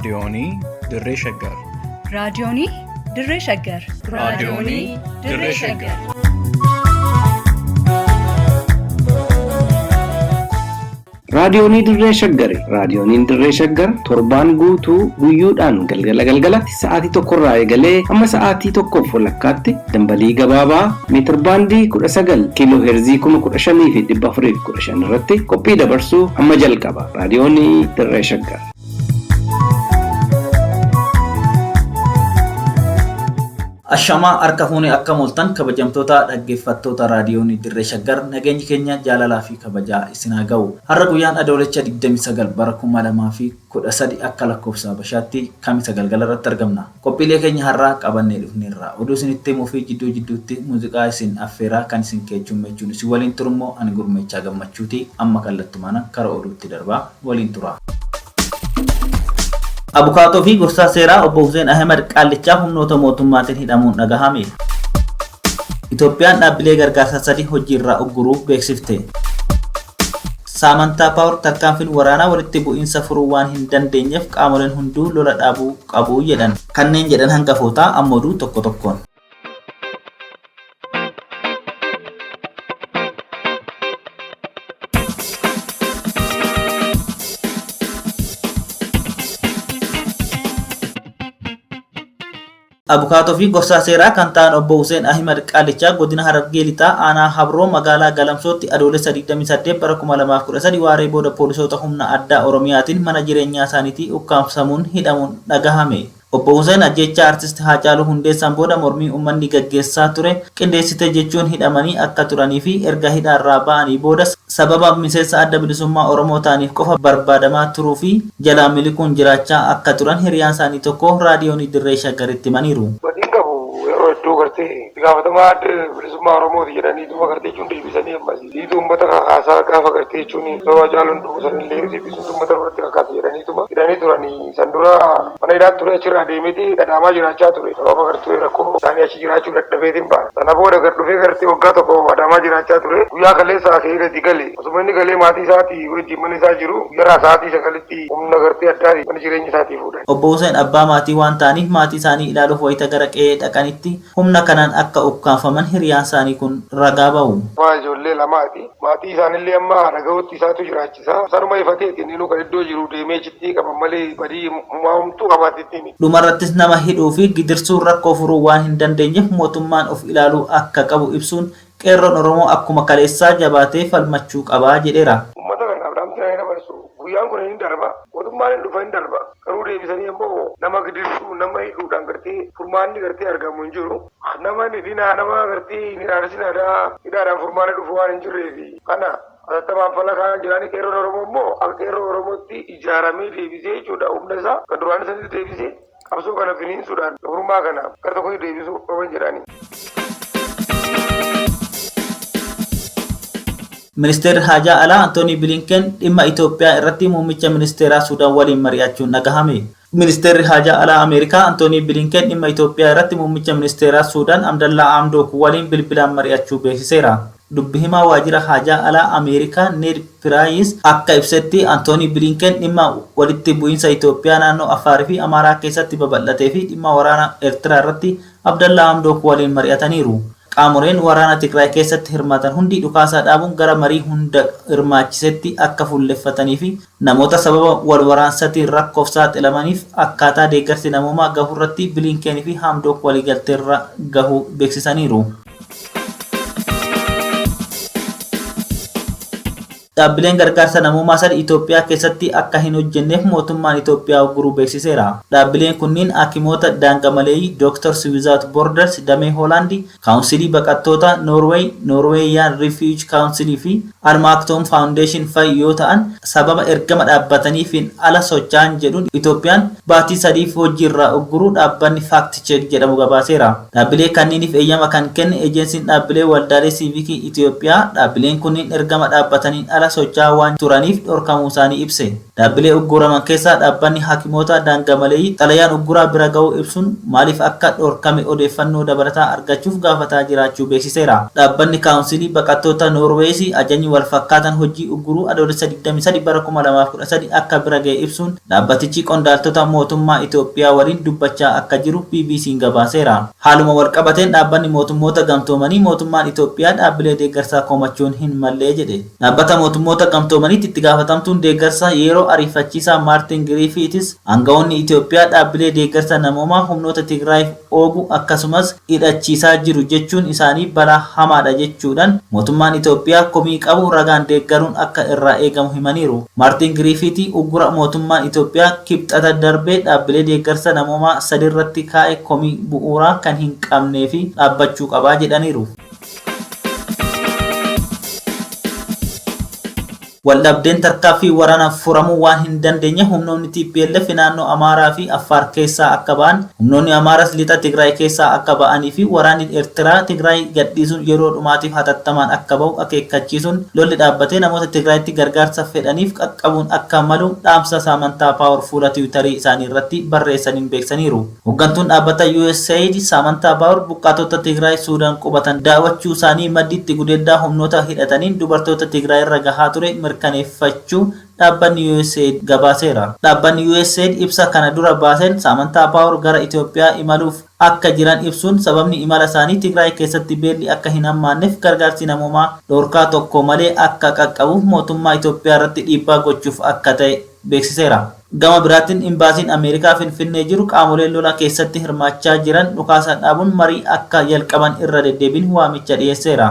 raadiyoonii Dirree Shaggar. raadiyoonii Dirree Shaggar. raadiyoonii Dirree Shaggar. Raadiyoonii Dirree Shaggari. Raadiyooniin Dirree Shaggar torbaan guutuu guyyoodhaan galgalatti sa'aatii tokkorraa eegalee hamma sa'aatii tokkoof walakkaatti dambalii gabaabaa meetir baandii 19 kiiloo heerzii 15,415 irratti qophii dabarsuu amma jalqaba. Raadiyoonii Dirree Shaggar. Ashamaa harka fuunee akka mooltan kabajamtoota dhaggeeffattoota raadiyoonii Dirree Shaggar nageenyi keenya jaalalaa fi kabajaa isin haa ga'u. Har'a guyyaan adoolessa 29 bara 2013 akka lakkoofsa Habashaatti kamisa galgala irratti argamna. Qophiilee keenya har'aa qabannee dhufneerra. Oduu isinitti himuu fi jidduutti muuziqaa isin affeeraa kan isin keechuummechuun isin waliin turummoo ani gurmeechaa gammachuuti. Amma kallattumaan kara oduutti darbaa waliin tura. Abukaatoo fi gorsaa seeraa obbo Hussein Ahmed Qaallichaa humnoota mootummaatiin hidhamuun dhagahame. Itoophiyaan dhaabbilee gargaarsa 3 hojiirraa ugguruu beeksifte. Saamantaa Paawur tarkaanfiin waraanaa walitti bu'iinsa furuu waan hin dandeenyeef qaamoleen hunduu lola dhaabuu qabu jedhan. Kanneen jedhan hangafootaa amma oduu tokko tokkoon. Abukaatoo fi gorsaa seeraa kan ta'an obbo Hussein Ahmed Qaallichaa godina Harargee Lixaa aanaa Habroo magaalaa Galamsootti adoolessa 28 bara 2013 waaree booda poolisoota humna addaa Oromiyaatiin mana jireenyaa isaaniitii ukkaamsamuun hidhamuun dhagahame. Obbo Hussein ajjeechaa artist Haacaaluu Hundeessaan booda mormii uummanni gaggeessaa ture qindeessite jechuun hidhamanii akka turanii fi erga hidhaarraa ba'anii booda sababa miseensa adda bilisummaa Oromoo ta'aniif qofa barbaadamaa turuu fi jalaa miliquun jiraachaa akka turan hiriyaan isaanii tokko raadiyoonii Dirree Shaggaritti himaniiru. Iddoo gartee gaafatamaa adda bilisummaa Oromooti jedhanii dhuma gartee jechuun deebisanii ammasii dhiitu uummata kakaasaa gaafa gartee jechuun sababa Haacaaluun dhufu sanillee deebisuun uummata irratti kakaasa jedhaniituma hidhanii turanii san dura mana hidhaatti ture achirraa deemeti dhadhaamaa jiraachaa ture sababa gartee rakkoo isaanii achi jiraachuu dadhabeetiin ba'a. Sana booda gar dhufee gartee waggaa tokko dhadhaamaa jiraachaa ture guyyaa kaleessaa ka'ee gadi gale osuma inni galee maatii isaatii wajjin mana isaa jiru guyyaa sa'aatii 9tti humna gartee addaatii mana jireenya isaatii fuudhan. Obbo Hussein abbaa maatii waan ta'aniif maatii isaanii ilaaluuf wayita gara qe'ee dhaqanitti humna kanaan akka ukkaanfaman hiriyaan isaanii kun ragaa ba'u. Waa ijoollee lamaati. Maatii isaanillee amma dhaga'utti isaatu jiraachisa. Sanuma ifateetiin inni kan iddoo jiru deemee cittii qaban malee badii humtuu qabaatittiin. Dhumarrattis nama hidhuu fi gidirsuun rakkoo furuu waan hin dandeenyeef mootummaan of ilaaluu akka qabu ibsuun qeerroon Oromoo akkuma kaleessaa jabaatee falmachuu qabaa jedheera. Uummata kanaaf dhaamsi hin dabarsu. Guyyaan kun hin darba. Mootummaan hin dhufa hin darba. Garuu deebisanii immoo nama gidirsuu nama hidhuudhaan gartee furmaanni gartee argamu hin jiru. Nama hidhinaa nama gartee hidhaadhaan furmaanni dhufu waan hin jirreefi kana atattamaan fala kan jiranii qeerroon Oromoo immoo akka qeerroo Oromootti ijaaramee deebisee jechuudha humna isaa kan duraan isaanii deebisee qabsoo kana finiinsuudhaan furmaa kana gara tokkotti deebisuu qaban jedhanii. Ministeerri Haajaa Alaa Antoonii Bilinken dhimma Itoophiyaa irratti muummicha ministeeraa Suudaan waliin mari'achuun dhagahame. Ministeerri Haajaa Alaa Ameerikaa Antoonii Bilinken dhimma Itoophiyaa irratti muummicha ministeeraa Suudaan Abdallaa Hamdook waliin bilbilaan mari'achuu beeksiseera. Dubbi himaa waajjira Haajaa Alaa Ameerikaa Ned Price akka ibsetti Antoonii Bilinken dhimma walitti bu'iinsa Itoophiyaa naannoo Afaarii fi Amaaraa keessatti babal'atee fi dhimma waraana Eertiraa irratti Abdallaa Hamdook waliin mari'ataniiru. Qaamoleen waraana Tigraay keessatti hirmaatan hundi dhukaasaa dhaabuun gara marii hunda hirmaachisetti akka fuulleffatanii fi namoota sababa wal waraansatiin rakkoof saaxilamaniif akkaataa deeggarsi namoomaa gahuu irratti Bilinkenii fi Hamdook waliigalteerra gahuu beeksisaniiru. Dhaabbileen gargaarsa namoomaa sadii Itoophiyaa keessatti akka hin hojjenneef mootummaan Itoophiyaa ugguruu beeksiseera. Dhaabbileen kunniin Hakimoota Daangamaleeyyii Doctors Without Borders damee Hoolaandii, Kaawunsilii Baqattoota Noorweey, Norweeyaan Refuge Kaawunsilii fi Almaaktoom Faawundeeshin fa'i yoo ta'an sababa ergama dhaabbataniifiin ala socho'an jedhuun Itoophiyaan baatii 3 hojiirraa ugguruu dhaabbanni Fact Check jedhamu gabaaseera. Dhaabbilee kanniiniif eeyyama kan kenne eejensiin dhaabbilee waldaalee siivikii Itoophiyaa dhaabbileen kunniin ergama dhaabbataniin ala socho'aa waan turaniif dhorkamuu isaanii ibse. Dhaabbilee ugguraman keessaa dhaabbanni hakimoota daangaa malee xalayaan ugguraa bira ga'uu ibsuun maaliif akka dhorkame odeeffannoo dabalataa argachuuf gaafataa jiraachuu beeksiseera. Dhaabbanni kaawunsilii baqattoota Noorwees ajajni wal fakkaatan hojii ugguruu adoolessa 23 bara 2013 akka bira ga'e ibsuun dhaabbatichi qondaaltota mootummaa Itoophiyaa waliin dubbachaa akka jiru BBC'n gabaaseera. Haaluma wal qabateen dhaabbanni mootummoota gamtoomanii mootummaan Itoophiyaa dhaabbilee deeggarsaa komachuun hin mallee jedhe. Dhaabbata mootummoota gamtoomaniitti itti gaafatamtuun deeggarsaa yeroo ariifachiisaa Maartin Giriifiitis aangawoonni Itoophiyaa dhaabbilee deeggarsa namoomaa humnoota Tigraayiif oogu akkasumas hidhachiisaa jiru jechuun isaanii balaa hamaadha jechuudhaan mootummaan Itoophiyaa komii qabu ragaan deeggaruun akka irraa eegamu himaniiru. Maartin Giriifiitii uggura mootummaan Itoophiyaa kibxata darbee dhaabbilee deeggarsa namoomaa sadirratti kaa'e komii bu'uuraa kan hin qabnee fi dhaabbachuu qabaa jedhaniiru. Waldhabdeen tarkaanfii waraanaan furamuu waan hin dandeenye humnoonni TPLF naannoo Amaaraa fi Affaar keessaa akka ba'an, humnoonni Amaaraas lixa Tigraay keessaa akka ba'anii fi waraanni Eertiraa Tigraay gadhiisuun yeroo dhumaatiif hatattamaan akka ba'u akeekkachiisuun lolli dhaabbatee namoota Tigraayitti gargaarsa fedhaniif qaqqabuun akka malu dhaamsa Saamantaa Paawar fuula Tiwiitarii isaanii irratti barreessaniin beeksaniiru. Hooggantuun dhaabbata USAID Saamantaa Paawar buqqaatota Tigraay Suudaan qubatan daawwachuu isaanii maddiitti gudeeddaa humnoota hidhataniin dubartoota Tigraay irra gahaa ture mirkaneeffachuu dhaabbanni USAID gabaaseera. Dhaabbanni USAID ibsa kana dura baaseen Saamantaa Paawar gara Itoophiyaa imaluuf akka jiran ibsuun sababni imala isaanii Tigraay keessatti beelli akka hin hammaanneef gargaarsi namoomaa dhorkaa tokko malee akka qaqqabuuf mootummaa Itoophiyaa irratti dhiibbaa gochuuf akka ta'e beeksiseera. Gama biraatiin imbaasiin Ameerikaa Finfinnee jiru qaamoleen lola keessatti hirmaachaa jiran dhukaasa dhaabuun marii akka jalqaban irra deddeebiin waamicha dhiyeesseera.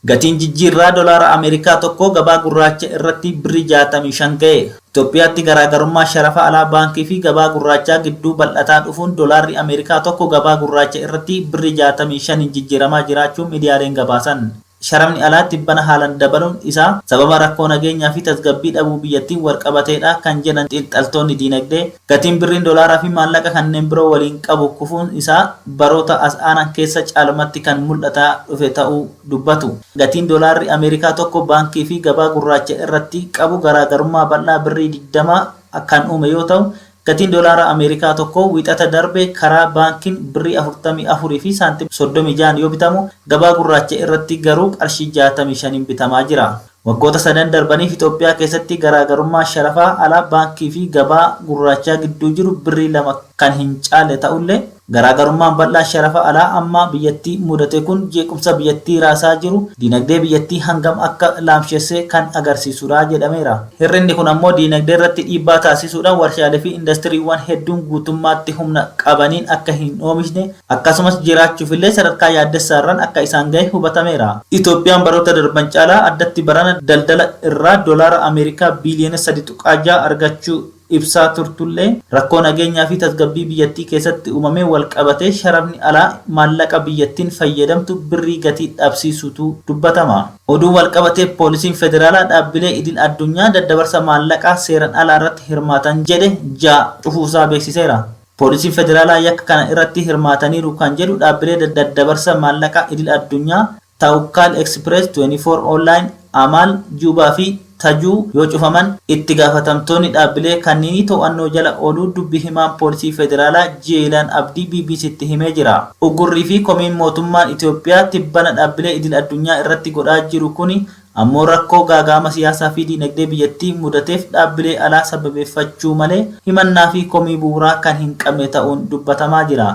Gatiin jijjiirraa doolaara Ameerikaa tokko gabaa gurraacha irratti birrii 65 ga'e. Itoophiyaatti garaagarummaa sharafa alaa baankii fi gabaa gurraachaa gidduu bal'ataa dhufuun doolaarri Ameerikaa tokko gabaa gurraacha irratti birrii 65 jijjiiramaa jiraachuu miidiyaaleen gabaasan. Sharafni alaa tibbana haalan dabaluun isaa sababa rakkoo nageenyaa fi tasgabbii dhabuu biyyattiin walqabateedha kan jedhan xiinxaltoonni diinagdee. Gatiin birriin doolaaraa fi maallaqa kanneen biroo waliin qabu kufuun isaa baroota as aanan keessa caalmatti kan mul'ataa dhufe ta'uu dubbatu. Gatiin doolaarri Ameerikaa tokko baankii fi gabaa gurraacha irratti qabu garaagarummaa bal'aa birrii 20 kan uume yoo ta'u, gatiin doolaara Ameerikaa tokko wixata darbe karaa baankiin birrii 44 fi saantim 36 yoo bitamu, gabaa gurraacha irratti garuu qarshii 65 bitamaa jira. Waggoota sadan darbaniif Itoophiyaa keessatti garaagarummaa sharafaa alaa baankii fi gabaa gurraachaa gidduu jiru birrii 2 kan hin caalle ta'ullee garaagarummaan bal'aa sharafa alaa amma biyyattii mudate kun jeequmsa biyyattii raasaa jiru diinagdee biyyattii hangam akka laamshessee kan agarsiisudha jedhameera. Hir'inni kun ammoo diinagdee irratti dhiibbaa taasisuudhaan warshaalee fi indastiriiwwan hedduun guutummaatti humna qabaniin akka hin oomishne akkasumas jiraachuufillee sadarkaa yaaddessaarraan akka isaan gahe hubatameera. Itoophiyaan baroota darban caalaa addatti barana daldala irraa doolaara Ameerikaa biiliyoona 3.6 argachuu ibsaa turtullee rakkoo nageenyaa fi tasgabbii biyyattii keessatti uumamee wal qabatee sharafni alaa maallaqa biyyattiin fayyadamtu birrii gatii dhabsiisutu dubbatama. Oduu wal qabatee poolisiin federaalaa dhaabbilee idil addunyaa daddabarsa maallaqaa seeran alaa irratti hirmaatan jedhe 6 cufuusaa beeksiseera. Poolisiin federaalaa yakka kana irratti hirmaataniiru kan jedhu dhaabbilee daddabarsa maallaqaa idil addunyaa Tawakal Express 24 Online, Amal, Juba fi Tajuu yoo cufaman itti gaafatamtoonni dhaabbilee kanneenii to'annoo jala ooluu dubbi himaan poolisii federaalaa Jeelaan Abdii BBC'tti himee jira. Uggurrii fi komiin mootummaan Itoophiyaa tibbana dhaabbilee idil addunyaa irratti godhaa jiru kuni ammoo rakkoo gaagama siyaasaa fi diinagdee biyyattii mudateef dhaabbilee alaa sababeeffachuu malee himannaa fi komii bu'uuraa kan hin qabne ta'uun dubbatamaa jira.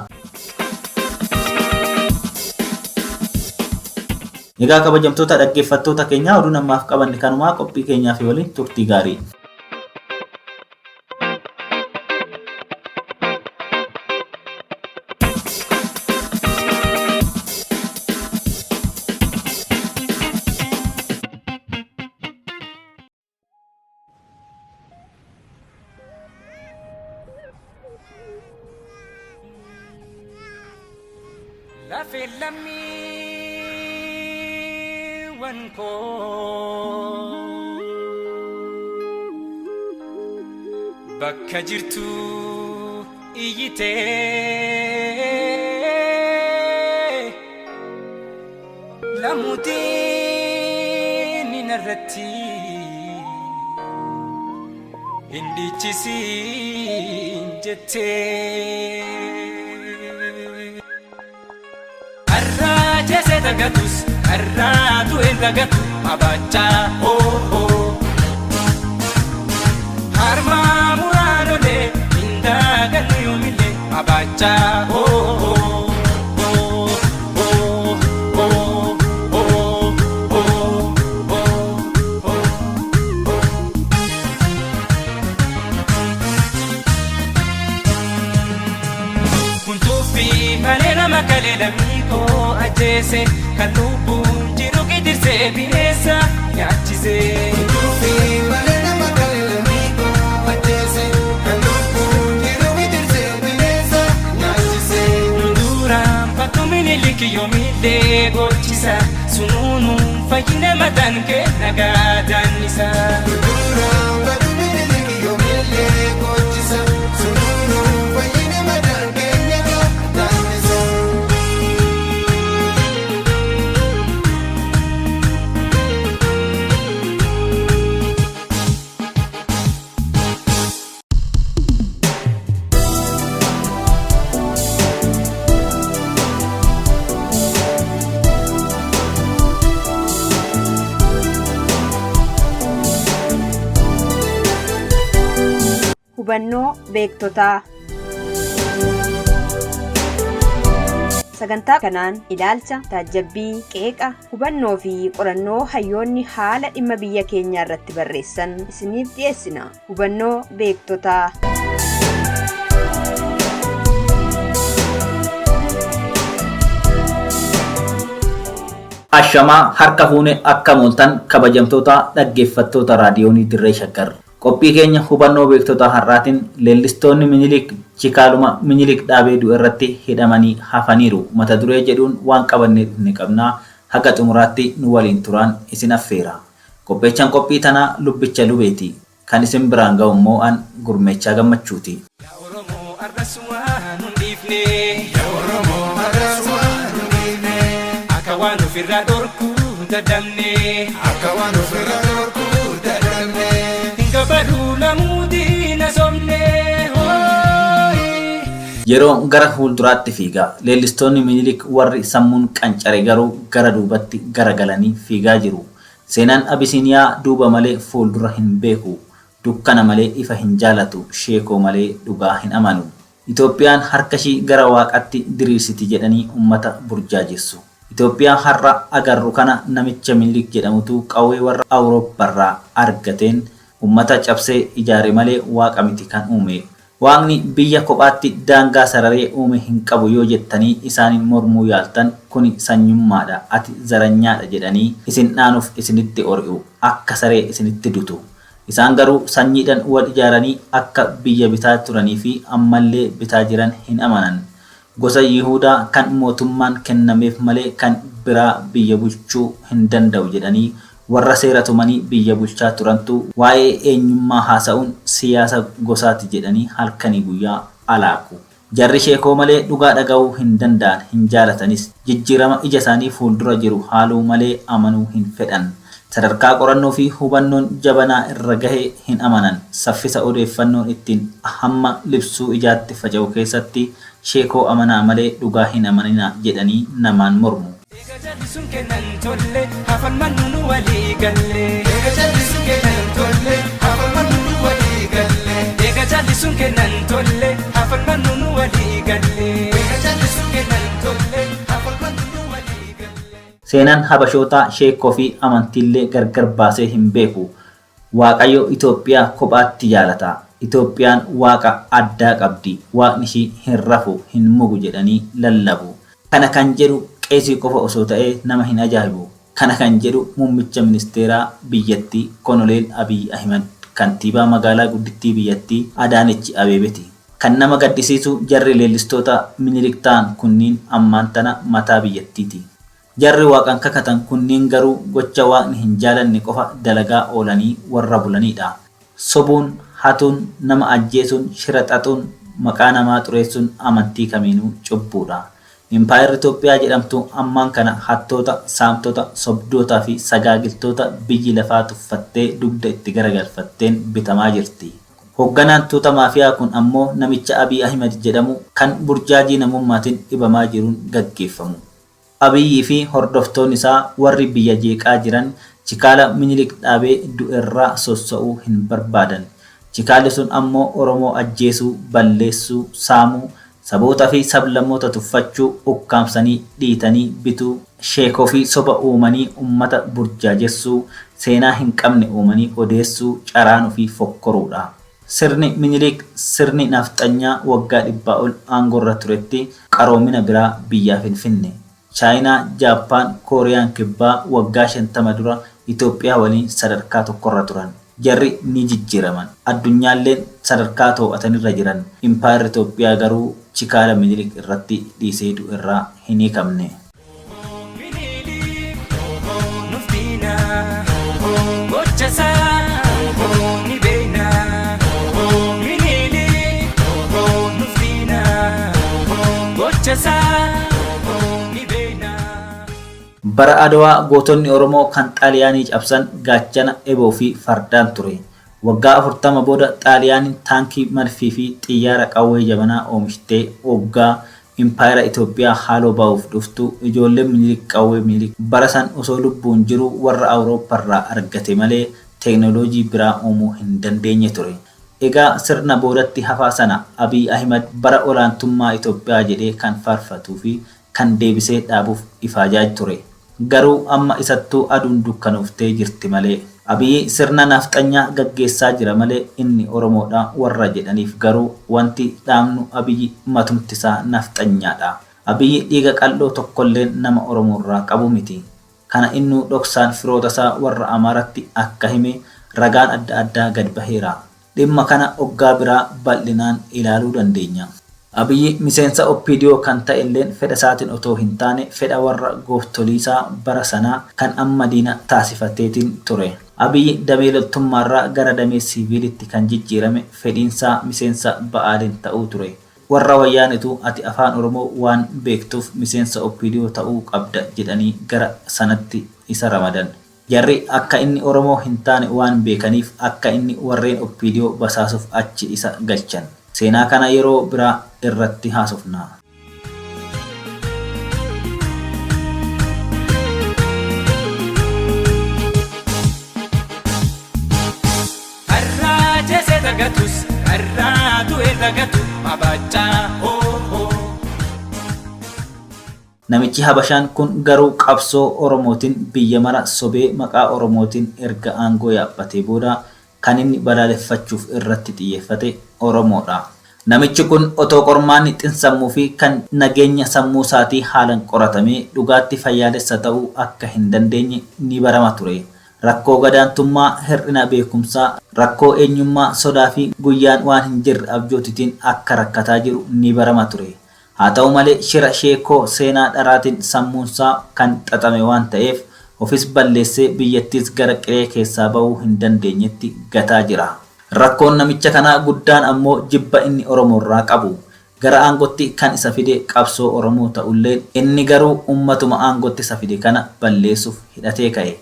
Egaa kabajamtoota dhaggeeffattoota keenya oduu namaaf qabanne kanumaa qophii keenyaa fi waliin turtii gaarii. Bakka jirtu iyyitee lamuutiin narratti indichisiin jettee har'aa jeesee dagatus har'aa du'een dagatu abachaa harmaa muraanolee indaagannu yoomillee abachaa Makalele miko ajese kalubun jiru kidirse binesa yachise Tufi malena makalele miko ajese kalubun jiru kidirse binesa yachise Nduram patumini liki yomide gochisa sununu fayine madan ke nagadanisa Nduram patumini liki yomide gochisa sununu fayine madan ke nagadanisa Hubannoo beektotaa. Sagantaa kanaan ilaalcha, taajabbii, qeeqa, hubannoo fi qorannoo hayyoonni haala dhimma biyya keenyaa irratti barreessan isiniif dhiyeessina. Hubannoo beektotaa. Ashamaa harka fuune akka mooltan kabajamtoota dhaggeeffattoota raadiyoonii Dirree Shaggar. Qophii keenya hubannoo beektotaa har'aatiin leellistoonni Minilik Chikaaluma Minilik dhaabee du'e irratti hidhamanii hafaniiru mata duree jedhuun waan qabanne ni qabnaa haga xumuraatti nu waliin turaan isin affeera. Qopheechaan qophii tanaa lubbicha lubeeti kan isin biraan ga'u immoo an gurmeechaa gammachuuti. Akka waan ofirraa dhorkuu dadhabnee Yeroo gara fuulduraatti fiigaa leellistoonni Minilik warri sammuun qancare garuu gara duubatti garagalanii fiigaa jiru. Seenaan Abisiiniyaa duuba malee fuuldura hin beeku. Dukkana malee ifa hin jaalatu. Sheekoo malee dhugaa hin amanu. Itoophiyaan harka ishii gara waaqatti diriirsiti jedhanii uummata burjaajessu. Itoophiyaan har'a agarru kana namicha Minilik jedhamutu qawwee warra Awurooppaarraa argateen ummata cabsee ijaare malee waaqa miti kan uume. Waaqni biyya kophaatti daangaa sararee uume hin qabu yoo jettanii isaaniin mormuu yaaltan kuni sanyummaadha ati zaranyaadha jedhanii isin dhaanuuf isinitti ori'u akka saree isinitti dutu. Isaan garuu sanyiidhaan wal ijaaranii akka biyya bitaa turanii fi ammallee bitaa jiran hin amanan. Gosa Yihuudaa kan mootummaan kennameef malee kan biraa biyya bulchuu hin danda'u jedhanii warra seera tumanii biyya bulchaa turantu waa'ee eenyummaa haasa'uun siyaasa gosaati jedhanii halkanii guyyaa alaaku. Jarri sheekoo malee dhugaa dhaga'uu hin danda'an hin jaalatanis jijjiirama ija isaanii fuuldura jiru haaluu malee amanuu hin fedhan. Sadarkaa qorannoo fi hubannoon jabanaa irra gahee hin amanan. Saffisa odeeffannoon ittiin hamma libsuu ijaatti faca'u keessatti sheekoo amanaa malee dhugaa hin amanina jedhanii namaan mormu. Sun kennan tolle hafan mannu walii galle. Sun kennan tolle hafan mannu walii galle. Sun kennan tolle hafan mannu walii galle. Sun kennan tolle hafan mannu walii galle. Seenaan Habashootaa sheekoo fi amantiillee gargar baasee hin beeku. Waaqayyo Itoophiyaa kophaatti jaalata. Itoophiyaan waaqa addaa qabdi. Waaqni ishii hin rafu hin mugu jedhanii lallabu. Kana kan jedhu qeesii qofa osoo ta'ee nama hin ajaa'ibu. Kana kan jedhu muummicha ministeeraa biyyattii Konoleel Abiy Ahimad kantiibaa magaalaa guddittii biyyattii Adaanech Abeebeti. Kan nama gaddisiisu jarri leellistoota Minilik ta'an kunniin ammaan tana mataa biyyattiiti. Jarri waaqan kakatan kunniin garuu gocha waaqni hin jaalanne qofa dalagaa oolanii warra bulanidha. Sobuun, hatuun, nama ajjeesuun, shira xaxuun, maqaa namaa xureessuun amantii kamiinuu cubbuudha. Impaayerri Itoophiyaa jedhamtu ammaan kana hattoota, saamtota, sobdootaa fi sagaagiltoota biyyi lafaa tuffattee dugda itti garagalfatteen bitamaa jirti. Hoogganaan tuuta maafiyaa kun ammoo namicha Abiy Ahmed jedhamu kan burjaajii namummaatiin dhibamaa jiruun gaggeeffamu. Abiyyii fi hordoftoonni isaa warri biyya jeeqaa jiran Chikaala Minilik dhaabee du'erraa sossa'uu hin barbaadan. Chikaalli sun ammoo Oromoo ajjeesuu, balleessuu, saamuu, saboota fi sablammoota tuffachuu, ukkaamsanii dhiitanii bituu, sheekoo fi soba uumanii ummata burjaajessuu, seenaa hin qabne uumanii odeessuu, caraanuu fi fokkoruudha. Sirni Minilik sirni nafxanyaa waggaa 100 ol aangorra turetti qaroomina biraa biyyaaf hin finne. Chaayinaa, Jaappaan, Kooriyaan kibbaa waggaa 50 dura Itoophiyaa waliin sadarkaa tokkorra turan. Jarri ni jijjiiraman. Addunyaalleen sadarkaa to'atanirra jiran. Impaayerri Itoophiyaa garuu Chikaala Minilik irratti dhiisee du'erraa hin hiikamne. Bara Adawaa gootonni Oromoo kan Xaaliyaanii cabsan gaachana eboo fi fardaan ture. Waggaa 40 booda Xaaliyaaniin taankii marfii fi xiyyaara qawwee jabanaa oomishtee waggaa Impaayera Itoophiyaa haaloo baa'uuf dhuftu ijoolleen Minilik qawwee Minilik bara san osoo lubbuun jiru warra Awurooppaarraa argate malee teeknooloojii biraa uumuu hin dandeenye ture. Egaa sirna boodatti hafaa sana Abiy Ahmed bara olaantummaa Itoophiyaa jedhee kan faarfatuu fi kan deebisee dhaabuuf ifaajaa ture. Garuu amma isattuu aduun dukkanooftee jirti malee. Abiy sirna nafxanyaa gaggeessaa jira malee inni Oromoodha warra jedhaniif garuu wanti dhaamnu Abiy matumtisaa nafxanyaadha. Abiy dhiiga qal'oo tokkollee nama Oromoorraa qabu miti. Kana innuu dhoksaan firootasaa warra Amaaratti akka hime ragaan adda addaa gad baheera. Dhimma kana oggaa biraa bal'inaan ilaaluu dandeenya. Abiy miseensa OPDO kan ta'elleen fedha isaatiin otoo hin taane fedha warra gooftoliisaa bara sanaa kan amma diina taasifateetiin ture. Abiy damee loltummaarraa gara damee siviilitti kan jijjiirame fedhiinsaa miseensa ba'aaliin ta'uu ture. Warra wayyaanitu ati afaan Oromoo waan beektuuf miseensa OPDO ta'uu qabda jedhanii gara sanatti isa ramadan. Jarri akka inni Oromoo hin taane waan beekaniif akka inni warreen OPDO basaasuuf achi isa galchan. Seenaa kana yeroo biraa irratti haasofna. Har'a jese dagatus, har'a du'e dagatu, abachaa hoo. Namichi Habashaan kun garuu qabsoo Oromootiin biyya mara sobee maqaa Oromootiin erga aangoo yaabbatee booda kan inni balaaleffachuuf irratti xiyyeeffate Oromoodha. Namichi kun otoo qormaanni xinsammuu fi kan nageenya sammuu isaatii haalan qoratamee dhugaatti fayyaalessa ta'uu akka hin dandeenye ni barama ture. Rakkoo gadaantummaa, hir'ina beekumsaa, rakkoo eenyummaa, sodaa fi guyyaan waan hin jirre abjootitiin akka rakkataa jiru ni barama ture. Haa ta'u malee shira sheekoo seenaa dharaatiin sammuunsaa kan xaxame waan ta'eef ofis balleessee biyyattiis gara qiree keessaa ba'uu hin dandeenyetti gataa jira. Rakkoon namicha kanaa guddaan ammoo jibba inni Oromoorraa qabu. Gara aangotti kan isa fide qabsoo Oromoo ta'ullee inni garuu ummatuma aangotti isa fide kana balleessuuf hidhatee ka'e.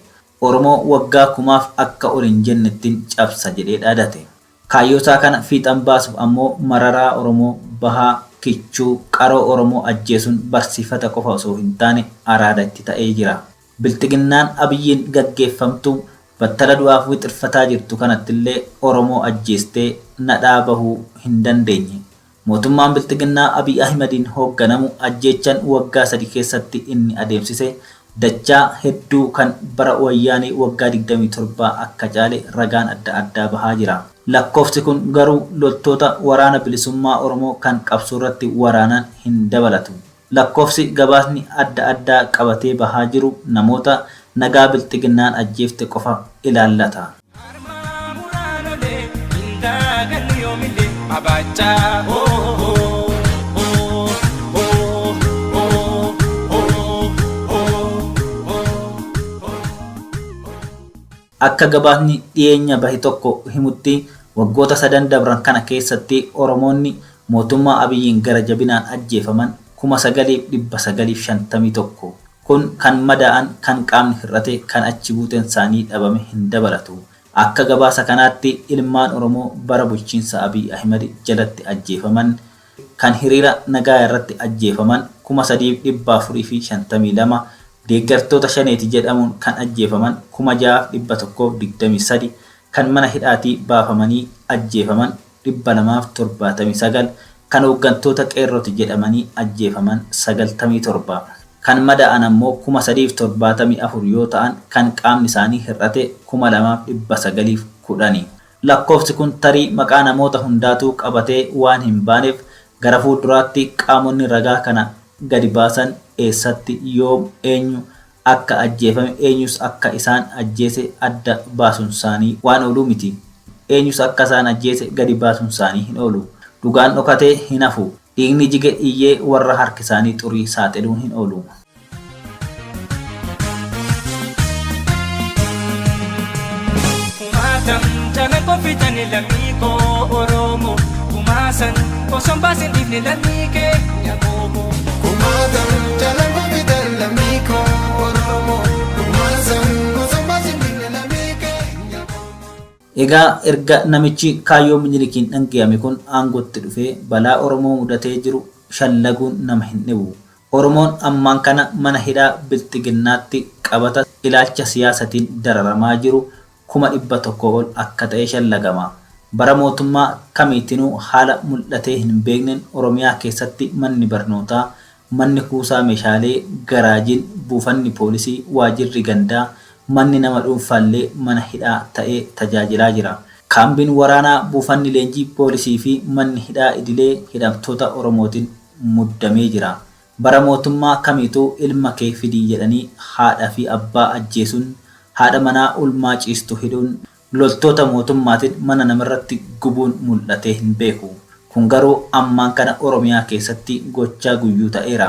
Oromoo waggaa kumaaf akka ol hin jennettiin cabsa jedhee dhaadate. Kaayyoosaa kana fiixan baasuuf ammoo mararaa Oromoo, bahaa, kichuu, qaroo Oromoo ajjeesuun barsiifata qofa osoo hin taane araada itti ta'ee jira. Biltiginnaan Abiyyiin gaggeeffamtu battala du'aaf wixirfataa jirtu kanattillee Oromoo ajjeestee nadhaa bahuu hin dandeenye. Mootummaan Biltiginnaa Abiy Ahmediin hoogganamu ajjeechan waggaa 3 keessatti inni adeemsise dachaa hedduu kan bara wayyaanii waggaa 27 akka caale ragaan adda addaa bahaa jira. Lakkoofsi kun garuu loltoota waraana bilisummaa Oromoo kan qabsoo irratti waraanan hin dabalatu. Lakkoofsi gabaasni adda addaa qabatee bahaa jiru namoota nagaa Biltiginnaan ajjeefte qofa ilaallata. Akka gabaasni dhiyeenya bahe tokko himutti waggoota 3 dabran kana keessatti Oromoonni mootummaa Abiyyiin gara jabinaan ajjeefaman 9,951 kun kan madaa'an kan qaamni hir'ate kan achi buuteen isaanii dhabame hin dabalatu. Akka gabaasa kanaatti ilmaan Oromoo bara bulchiinsa Abiy Ahmed jalatti ajjeefaman kan hiriira nagaa irratti ajjeefaman 3,452 deeggartoota shaneeti jedhamuun kan ajjeefaman 6,123 kan mana hidhaatii baafamanii ajjeefaman 279 kan hooggantoota qeerrooti jedhamanii ajjeefaman 97 kan madaa'an ammoo 3,074 yoo ta'an kan qaamni isaanii hir'ate 2,910. Lakkoofsi kun tarii maqaa namoota hundaatuu qabatee waan hin baaneef gara fuulduraatti qaamonni ragaa kana gadi baasan eessatti yoom eenyu akka ajjeefame eenyus akka isaan ajjeese adda baasuun isaanii waan oolu miti. Eenyus akka isaan ajjeese gadi baasuun isaanii hin oolu. Dhugaan dhokatee hin hafu. Dhiigni jige iyyee warra harki isaanii xurii saaxiluun hin oolu. Kumaasan jala koffitani lammii koo Oromoo. Kumaasan osoo baasin dhiifne lammii keenya Oromoo. Kumaasan jala koffitani lammii koo Oromoo. Kumaasan osoo baasin dhiifne lammii keenya Oromoo. Egaa erga namichi kaayyoo Minilikiin dhanqiyame kun aangootti dhufee balaa Oromoo mudatee jiru shallaguun nama hin dhibu. Oromoon ammaan kana mana hidhaa bilxiginnaatti qabata ilaalcha siyaasatiin dararamaa jiru 100,000 ol akka ta'e shallagama. Bara mootummaa kamiitinuu haala mul'atee hin beekneen Oromiyaa keessatti manni barnootaa, manni kuusaa meeshaalee, garaajiin, buufanni poolisii, waajirri gandaa, manni nama dhuunfaallee mana hidhaa ta'ee tajaajilaa jira. Kaambiin waraanaa, buufanni leenjii poolisii fi manni hidhaa idilee hidhamtoota Oromootiin muddamee jira. Bara mootummaa kamiituu ilma kee fidii jedhanii haadha fi abbaa ajjeesuun, haadha manaa ulmaa ciistu hidhuun, loltoota mootummaatiin mana namarratti gubuun mul'atee hin beeku. Kun garuu ammaan kana Oromiyaa keessatti gochaa guyyuu ta'eera.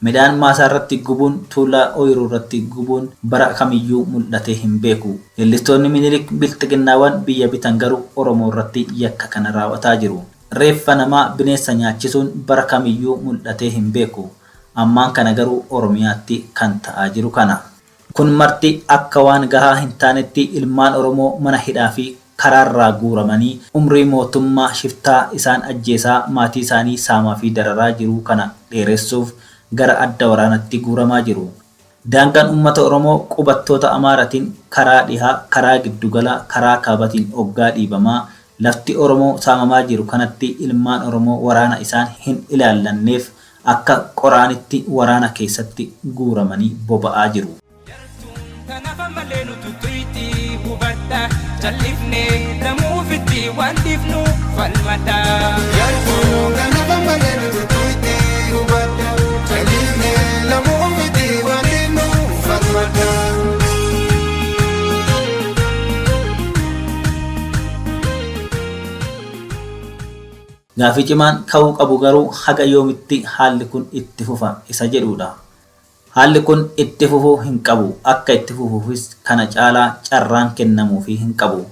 Midhaan maasaa irratti gubuun, tuulaa ooyiruu irratti gubuun bara kamiyyuu mul'atee hin beeku. Leellistoonni Minilik bilxiginnaawwan biyya bitan garuu Oromoo irratti yakka kana raawwataa jiru. Reeffa namaa bineensa nyaachisuun bara kamiyyuu mul'atee hin beeku. Ammaan kana garuu Oromiyaatti kan ta'aa jiru kana. Kun marti akka waan gahaa hin taanetti ilmaan Oromoo mana hidhaa fi karaarraa guuramanii umrii mootummaa shiftaa isaan ajjeesaa maatii isaanii saamaa fi dararaa jiru kana dheeressuuf gara adda waraanatti guuramaa jiru. Daangaan uummata Oromoo qubattoota Amaaratiin karaa dhihaa, karaa giddugalaa, karaa kaabatiin oggaa dhiibamaa lafti Oromoo saamamaa jiru kanatti ilmaan Oromoo waraana isaan hin ilaallanneef akka qoraanitti waraana keessatti guuramanii boba'aa jiru. Kanaaf ammallee nuti tuytii hubadha. Jallifnee lamuufitti waan dhiifnu falmadha. Yartuu kanaaf ammallee nuti tuytii hubadha. Jallifnee lamuufitti waan dhiifnu falmadha. Gaafii cimaan ka'uu qabu garuu haga yoomitti haalli kun itti fufa isa jedhudha. Haalli kun itti fufuu hin qabu. Akka itti fufuufis kana caalaa carraan kennamuufii hin qabu.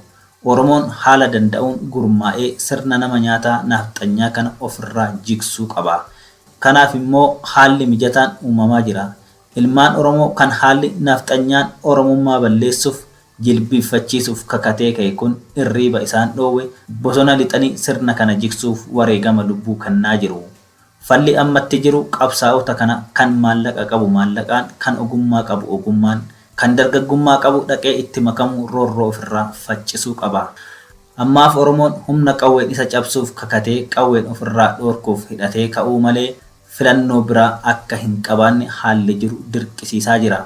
Oromoon haala danda'uun gurmaa'ee sirna nama nyaataa nafxanyaa kana ofirraa jigsuu qaba. Kanaaf immoo haalli mijataan uumamaa jira. Ilmaan Oromoo kan haalli nafxanyaan Oromummaa balleessuuf jilbiiffachiisuuf kakatee ka'e kun irriiba isaan dhoowwe bosona lixanii sirna kana jigsuuf wareegama lubbuu kennaa jiru. Falli ammatti jiru qabsaa'ota kana kan maallaqa qabu maallaqaan, kan ogummaa qabu ogummaan, kan dargaggummaa qabu dhaqee itti makamu roorroo ofirraa faccisuu qaba. Ammaaf Oromoon humna qawween isa cabsuuf kakatee qawween ofirraa dhoorkuuf hidhatee ka'uu malee filannoo biraa akka hin qabaanne haalli jiru dirqisiisaa jira.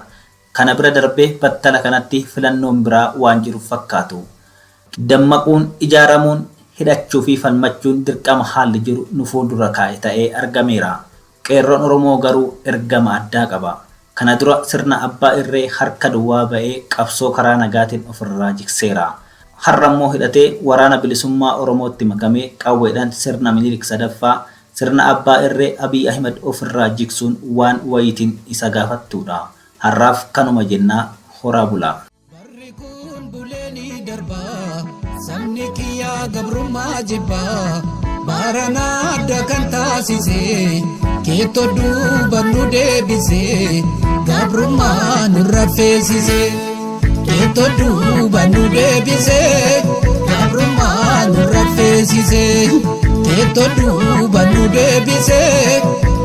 Kana bira darbee battala kanatti filannoon biraa waan jiru fakkaatu. Dammaquun, ijaaramuun, hidhachuu fi falmachuun dirqama haalli jiru nu fuuldura kaa'e ta'ee argameera. Qeerroon Oromoo garuu ergama addaa qaba. Kana dura sirna abbaa irree harka duwwaa ba'ee qabsoo karaa nagaatiin ofirraa jigseera. Har'a immoo hidhatee waraana bilisummaa Oromootti makamee qawweedhaan sirna Minilik sadaffaa sirna abbaa irree Abiy Ahmed ofirraa jigsuun waan wayitiin isa gaafattudha. Har'aaf kanuma jennaa horaa bulaa. Barri kun bulee ni darbaa, sabni kiyyaa gabrummaa jibbaa, Barana adda kan taasise keettoo duuba nu deebise gabrummaa nurra feesise keettoo duuba nu deebise gabrummaa nurra feesise keettoo duuba nu deebise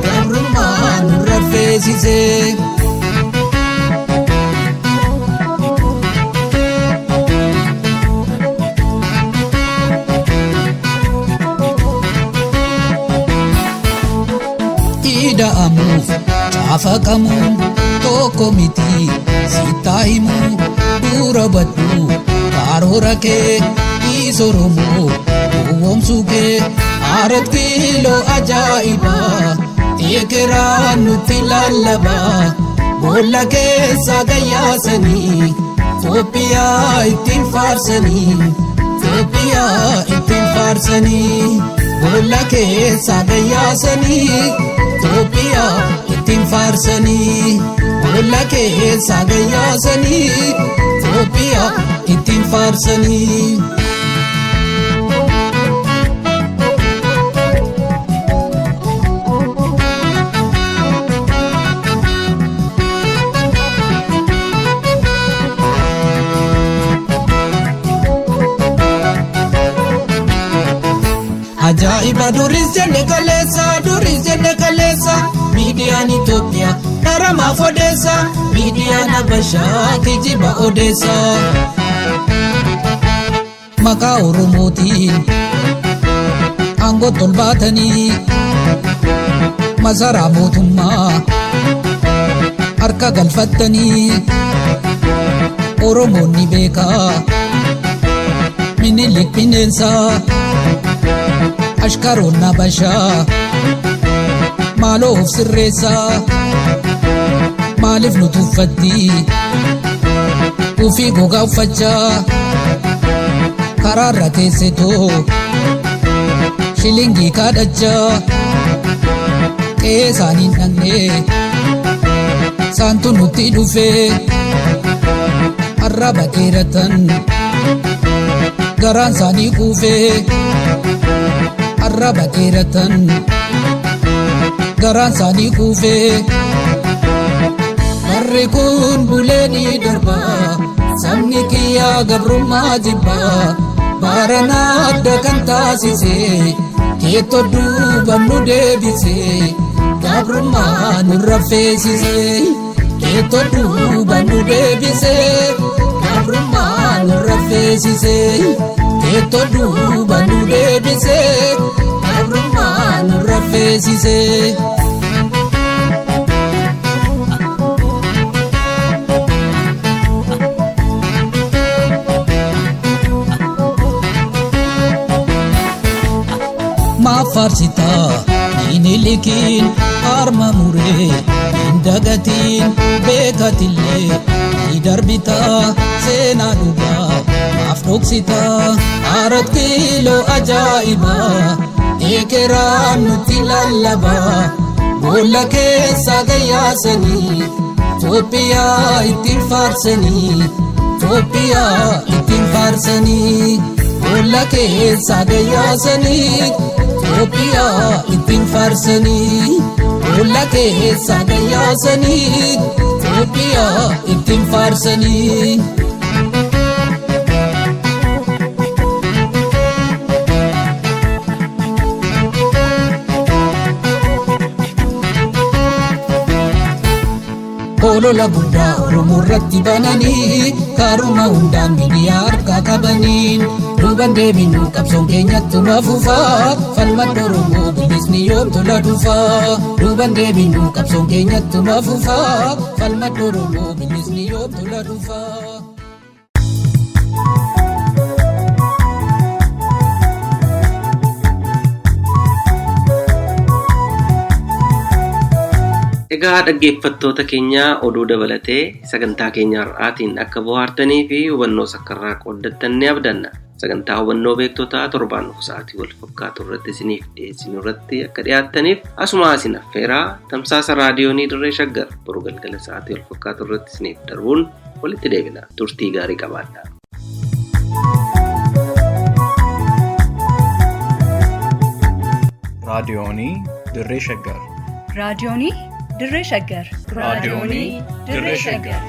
gabrummaa nurra feesise. Da'amuuf caafaqamuun tokko miti sitaa himuu dura baddu karoora kee isoromoo gowwoomsuu kee aaret kiiloo ajaa'ibaa eekeraan nutti lallabaa boolla keessa gayyaasanii Itoophiyaa ittiin faarsanii Itoophiyaa ittiin faarsanii boolla keessa gayyaasanii Itoophiyaa ittiin faarsanii boolla keessa gayyaasanii Itoophiyaa ittiin faarsanii. Ajaa'iba duris jenne kaleessa miidiyaan Itoophiyaa dharamaaf odeessa miidiyaan Habashaa kijiba odeessa maqaa Oromootiin aangoo tolbaatanii masaraa mootummaa harka galfattanii Oromoonni beekaa Minilik bineensaa ashkaroon Habashaa maaloo of sirreessaa maaliif nu tuffatti ufii gogaa uffachaa karaarra teessetoo shilingii kaadhachaa qe'ee isaaniin dhaqnee saantu nutti dhufee arraba dheeratan garaan isaanii quufee arraba dheeratan garaan isaanii quufee barri kun bulee ni darbaa sabni kiyyaa gabrummaa jibbaa baranaa adda kan taasise keettoo duuba nu deebise gabrummaa nurra feesise keettoo duuba nu deebise gabrummaa nurra feesise keettoo duuba nu deebise gabrummaa nurra feesise. Maafarsita inilikin harma muree indagatiin beekatillee idarbita seenaa dhugaa maaf dhoksita aarat kiiloo ajaa'ibaa eekeraan nutti lallabaa boolla keessa gayyaasanii Itoophiyaa ittiin faarsanii Itoophiyaa ittiin faarsanii boolla keessa gayyaasanii Itoophiyaa ittiin faarsanii boolla keessa gayyaasanii Itoophiyaa ittiin faarsanii. Olola guddaa Oromoo irratti bananii karuma hundaan miidiyaa harkaa qabaniin duuban deebinu qabsoon keenyatti fufaa falmadda Oromoo bilisni yoom tola dhufaa duuban deebinu qabsoon keenyatti fufaa falmadda Oromoo bilisni yoom tola dhufaa. Egaa dhaggeeffattoota keenya oduu dabalatee sagantaa keenya har'aatiin akka bohaartanii fi hubannoo sakkarraa qooddattan ni abdanna. Sagantaa hubannoo beektotaa torbaan dhufu sa'aatii wal fakkaatu irratti isiniif dhiyeessinu irratti akka dhiyaattaniif asuma isin affeeraa tamsaasa raadiyoonii Dirree Shaggar boru galgala sa'aatii wal fakkaatu irratti isiniif darbuun walitti deebina. Turtii gaarii qabaadhaa. raadiyoonii dirree shaggar raadiyoonii dirree shaggar raadiyoonii dirree shaggar